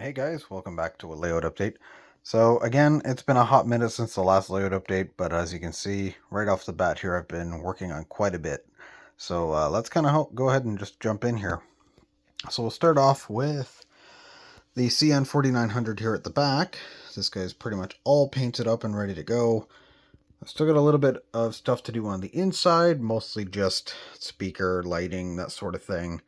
Hey guys, welcome back to a layout update. So again, it's been a hot minute since the last layout update, but as you can see right off the bat here, I've been working on quite a bit. So let's kind of go ahead and just jump in here. So we'll start off with the CN 4900 here at the back. This guy's pretty much all painted up and ready to go. I've still got a little bit of stuff to do on the inside, mostly just speaker, lighting, that sort of thing.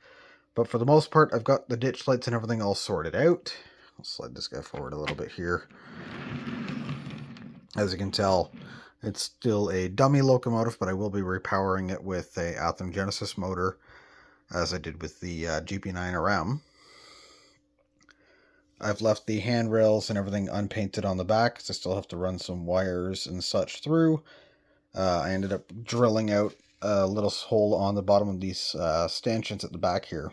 But for the most part, I've got the ditch lights and everything all sorted out. I'll slide this guy forward a little bit here. As you can tell, it's still a dummy locomotive, but I will be repowering it with a Athearn Genesis motor, as I did with the GP9RM. I've left the handrails and everything unpainted on the back, because I still have to run some wires and such through. I ended up drilling out a little hole on the bottom of these stanchions at the back here,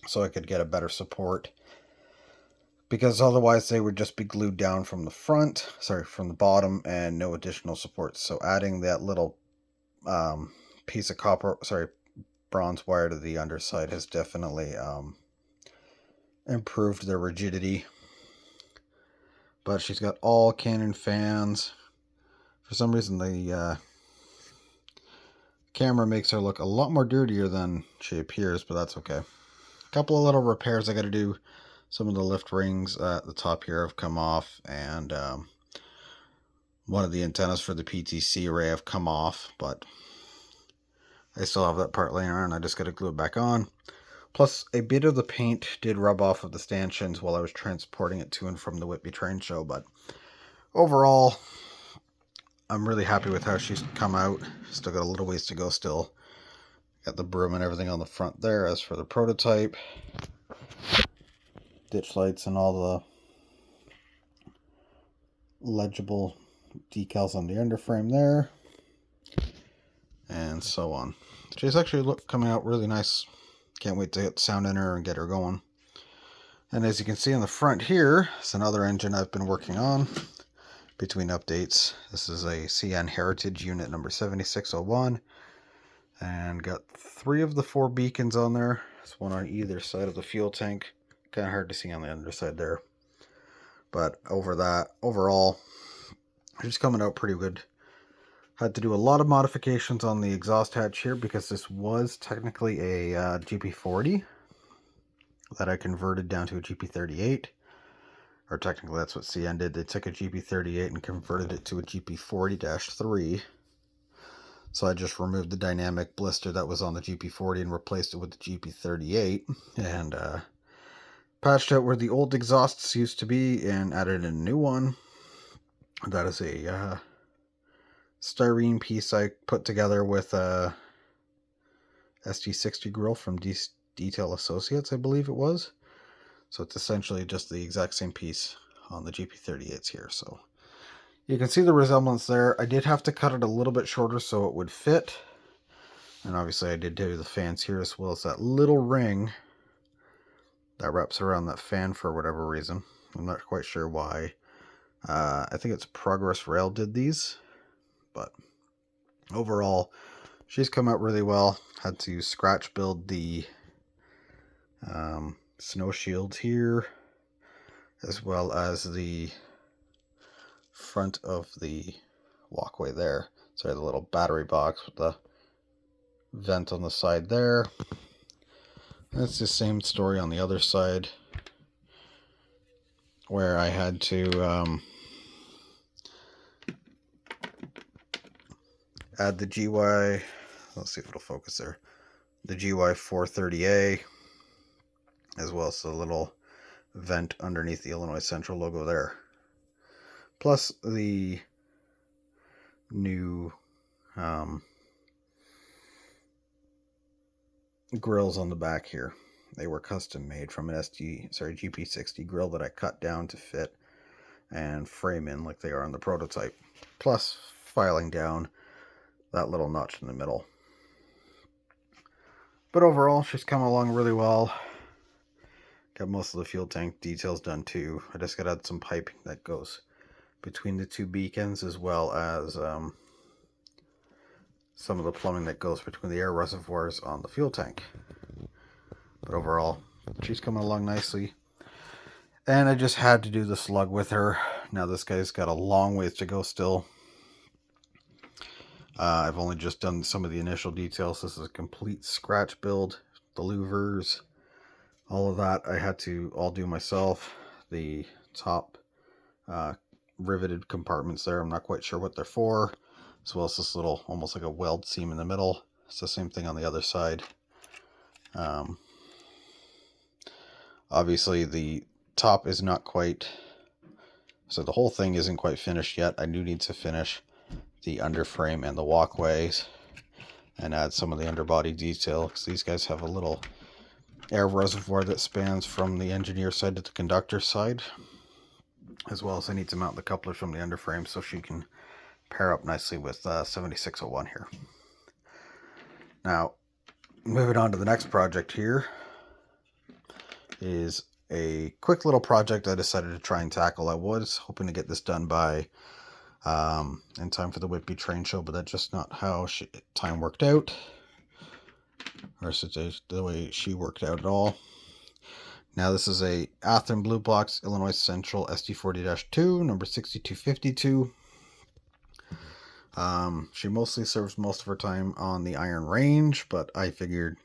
so I could get a better support, because otherwise they would just be glued down from the from the bottom, and no additional support. So adding that little piece of bronze wire to the underside has definitely improved the rigidity. But she's got all Canon fans. For some reason the camera makes her look a lot more dirtier than she appears, but that's okay. A couple of little repairs I got to do. Some of the lift rings at the top here have come off, and one of the antennas for the PTC array have come off, but I still have that part laying around. I just got to glue it back on. Plus, a bit of the paint did rub off of the stanchions while I was transporting it to and from the Whitby train show, but overall, I'm really happy with how she's come out. Still got a little ways to go still. Got the broom and everything on the front there. As for the prototype, ditch lights and all the legible decals on the underframe there, and so on. She's actually coming out really nice. Can't wait to get the sound in her and get her going. And as you can see on the front here, it's another engine I've been working on between updates. This is a CN Heritage unit number 7601, and got 3 of the 4 beacons on there. There's one on either side of the fuel tank. Kind of hard to see on the underside there, but overall, it's coming out pretty good. Had to do a lot of modifications on the exhaust hatch here, because this was technically a GP40 that I converted down to a GP38. Or technically that's what CN did. They took a GP38 and converted it to a GP40-3. So I just removed the dynamic blister that was on the GP40 and replaced it with the GP38. And patched out where the old exhausts used to be and added a new one. That is a styrene piece I put together with a ST60 grill from Detail Associates, I believe it was. So it's essentially just the exact same piece on the GP38s here. So you can see the resemblance there. I did have to cut it a little bit shorter so it would fit. And obviously I did do the fans here, as well as that little ring that wraps around that fan for whatever reason. I'm not quite sure why. I think it's Progress Rail did these. But overall, she's come out really well. Had to scratch build the snow shields here, as well as the front of the walkway there. Sorry, the little battery box with the vent on the side there. That's the same story on the other side, where I had to add the GY, let's see if it'll focus there, the GY 430A, as well as the little vent underneath the Illinois Central logo there. Plus the new grills on the back here. They were custom made from an GP60 grill that I cut down to fit and frame in like they are on the prototype. Plus filing down that little notch in the middle. But overall, she's come along really well. Got most of the fuel tank details done too. I just got to add some piping that goes between the 2 beacons, as well as some of the plumbing that goes between the air reservoirs on the fuel tank. But overall, she's coming along nicely. And I just had to do the slug with her. Now this guy's got a long ways to go still. I've only just done some of the initial details. This is a complete scratch build. The louvers, all of that I had to all do myself. The top riveted compartments there, I'm not quite sure what they're for. As well as this little, almost like a weld seam in the middle. It's the same thing on the other side. Obviously the top is not quite, so the whole thing isn't quite finished yet. I do need to finish the underframe and the walkways and add some of the underbody detail, because these guys have a little air reservoir that spans from the engineer side to the conductor side, as well as I need to mount the couplers from the underframe so she can pair up nicely with 7601 here. Now, moving on to the next project here is a quick little project I decided to try and tackle. I was hoping to get this done by in time for the Whitby train show, but that's just not how time worked out, or the way she worked out at all. Now this is a Athearn Blue Box Illinois Central SD40-2 number 6252. She mostly serves most of her time on the Iron Range, but I figured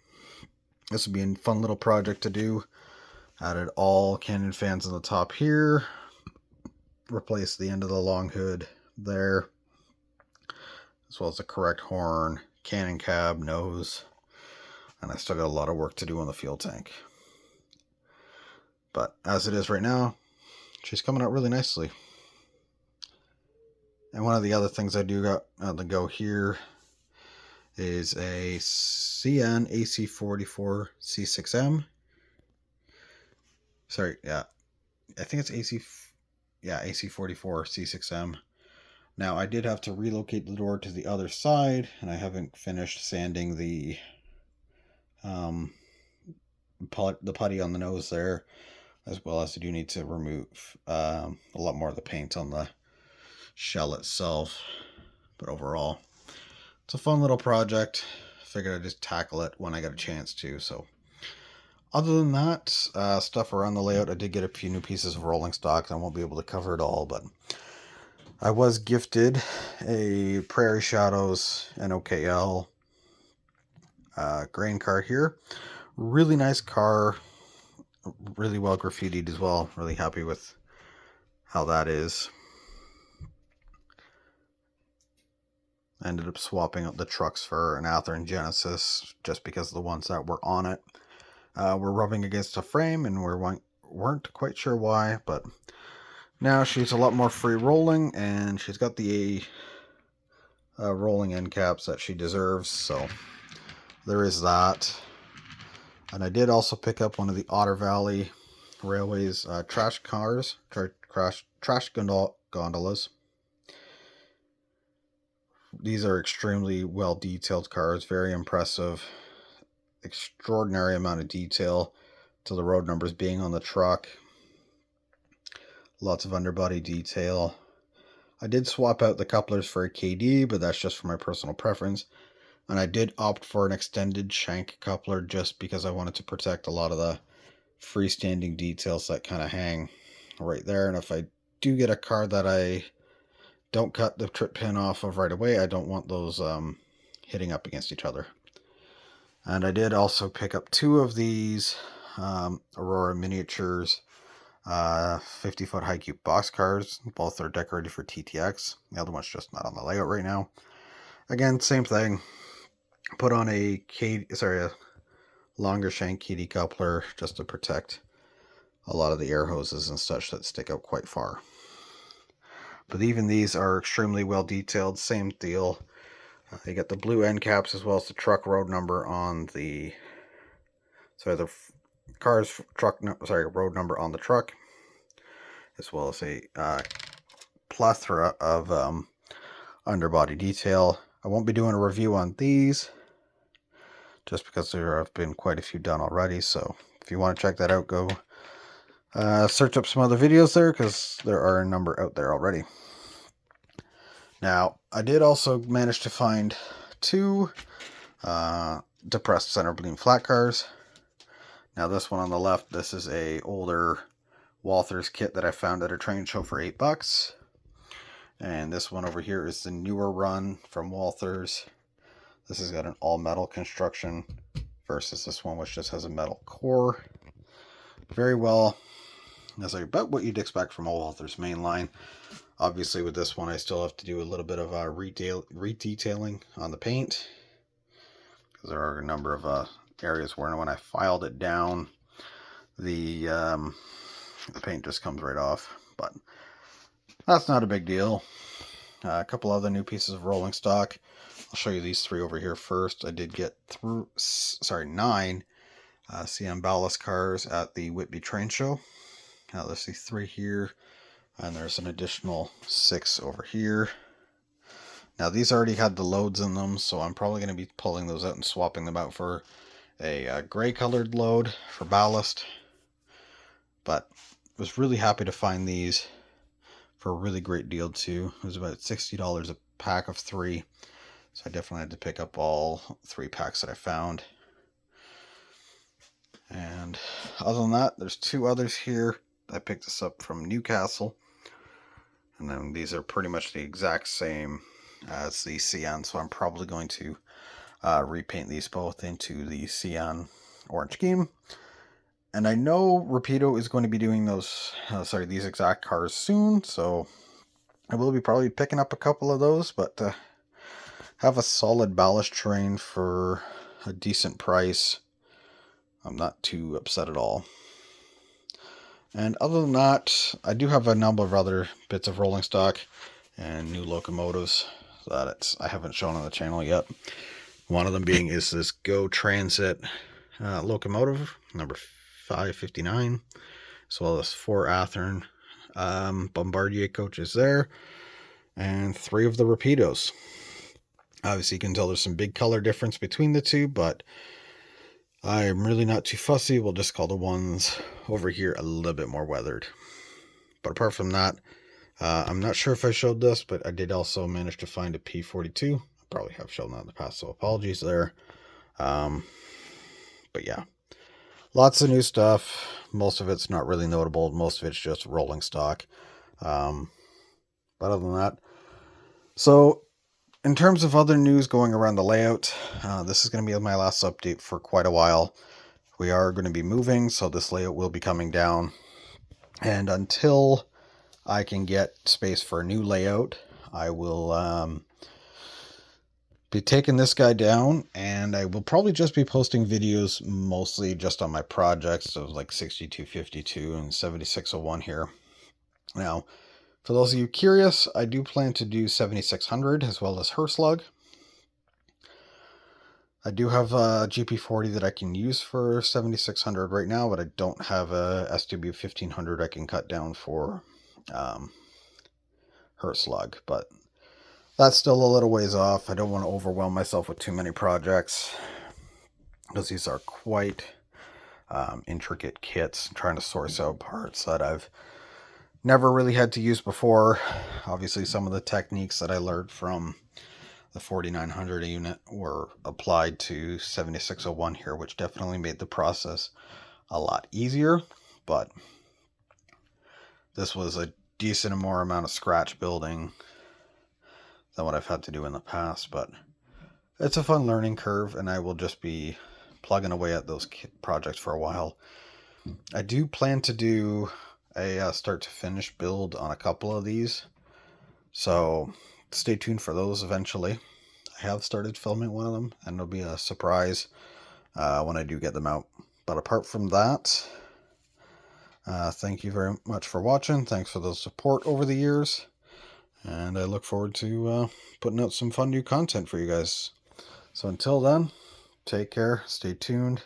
this would be a fun little project to do. Added all Canyon fans on the top here, replaced the end of the long hood there, as well as the correct horn, cannon cab, nose, and I still got a lot of work to do on the fuel tank. But as it is right now, she's coming out really nicely. And one of the other things I do got on the go here is a CN AC44 C6M. Sorry, yeah, I think it's AC44 C6M. Now I did have to relocate the door to the other side, and I haven't finished sanding the putty on the nose there, as well as I do need to remove a lot more of the paint on the shell itself. But overall, it's a fun little project. I figured I'd just tackle it when I got a chance to. So other than that, stuff around the layout, I did get a few new pieces of rolling stock. I won't be able to cover it all, but I was gifted a Prairie Shadows NOKL grain car here. Really nice car, really well graffitied as well. Really happy with how that is. I ended up swapping out the trucks for an Athearn Genesis just because the ones that were on it were rubbing against a frame, and weren't quite sure why, but now she's a lot more free rolling, and she's got the rolling end caps that she deserves, so there is that. And I did also pick up one of the Otter Valley Railways trash cars, trash gondolas. These are extremely well detailed cars, very impressive. Extraordinary amount of detail to the road numbers being on the truck. Lots of underbody detail. I did swap out the couplers for a KD, but that's just for my personal preference. And I did opt for an extended shank coupler just because I wanted to protect a lot of the freestanding details that kind of hang right there. And if I do get a car that I don't cut the trip pin off of right away, I don't want those hitting up against each other. And I did also pick up two of these Aurora Miniatures 50-foot high cube box cars. Both are decorated for TTX. The other one's just not on the layout right now. Again, same thing. Put on a longer shank KD coupler just to protect a lot of the air hoses and such that stick out quite far. But even these are extremely well detailed. Same deal. You get the blue end caps as well as the truck road number on the road number on the truck, as well as a plethora of underbody detail. I won't be doing a review on these just because there have been quite a few done already. So if you want to check that out, go search up some other videos there, because there are a number out there already. Now, I did also manage to find two depressed center beam flat cars. Now this one on the left, this is a older Walthers kit that I found at a train show for $8. And this one over here is the newer run from Walthers. This has got an all metal construction versus this one which just has a metal core. Very well. That's like about what you'd expect from a Walthers main line. Obviously with this one I still have to do a little bit of redetailing on the paint, because there are a number of areas where when I filed it down, the paint just comes right off, but that's not a big deal. A couple other new pieces of rolling stock. I'll show you these three over here first. I did get 9 CN ballast cars at the Whitby train show. Now let's see 3 here, and there's an additional 6 over here. Now these already had the loads in them, so I'm probably going to be pulling those out and swapping them out for a gray colored load for ballast. But was really happy to find these for a really great deal too. It was about $60 a pack of 3. So I definitely had to pick up all 3 packs that I found. And other than that, there's 2 others here. I picked this up from Newcastle. And then these are pretty much the exact same as the CN. So I'm probably going to repaint these both into the CN orange scheme. And I know Rapido is going to be doing these exact cars soon, so I will be probably picking up a couple of those, but have a solid ballast train for a decent price. I'm not too upset at all. And other than that, I do have a number of other bits of rolling stock and new locomotives that I haven't shown on the channel yet. One of them being is this Go Transit locomotive, number 559, as well as 4 Athearn Bombardier coaches there, and 3 of the Rapidos. Obviously you can tell there's some big color difference between the two, but I'm really not too fussy. We'll just call the ones over here a little bit more weathered. But apart from that, I'm not sure if I showed this, but I did also manage to find a P42. I probably have shown that in the past, so apologies there. But yeah, lots of new stuff. Most of it's not really notable. Most of it's just rolling stock. But other than that, so in terms of other news going around the layout, this is going to be my last update for quite a while. We are going to be moving, so this layout will be coming down. And until I can get space for a new layout, I will be taking this guy down, and I will probably just be posting videos mostly just on my projects of like 6252 and 7601 here. Now, for those of you curious, I do plan to do 7600 as well as Herslug. I do have a GP40 that I can use for 7600 right now, but I don't have a SW1500 I can cut down for Herslug. But that's still a little ways off. I don't want to overwhelm myself with too many projects, because these are quite intricate kits. I'm trying to source out parts that I've never really had to use before. Obviously, some of the techniques that I learned from the 4900 unit were applied to 7601 here, which definitely made the process a lot easier. But this was a decent more amount of scratch building than what I've had to do in the past. But it's a fun learning curve, and I will just be plugging away at those projects for a while. I do plan to do a start to finish build on a couple of these, so stay tuned for those eventually. I have started filming one of them, and it'll be a surprise when I do get them out. But apart from that, thank you very much for watching. Thanks for the support over the years, and I look forward to putting out some fun new content for you guys. So until then, take care, stay tuned.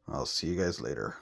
I'll see you guys later.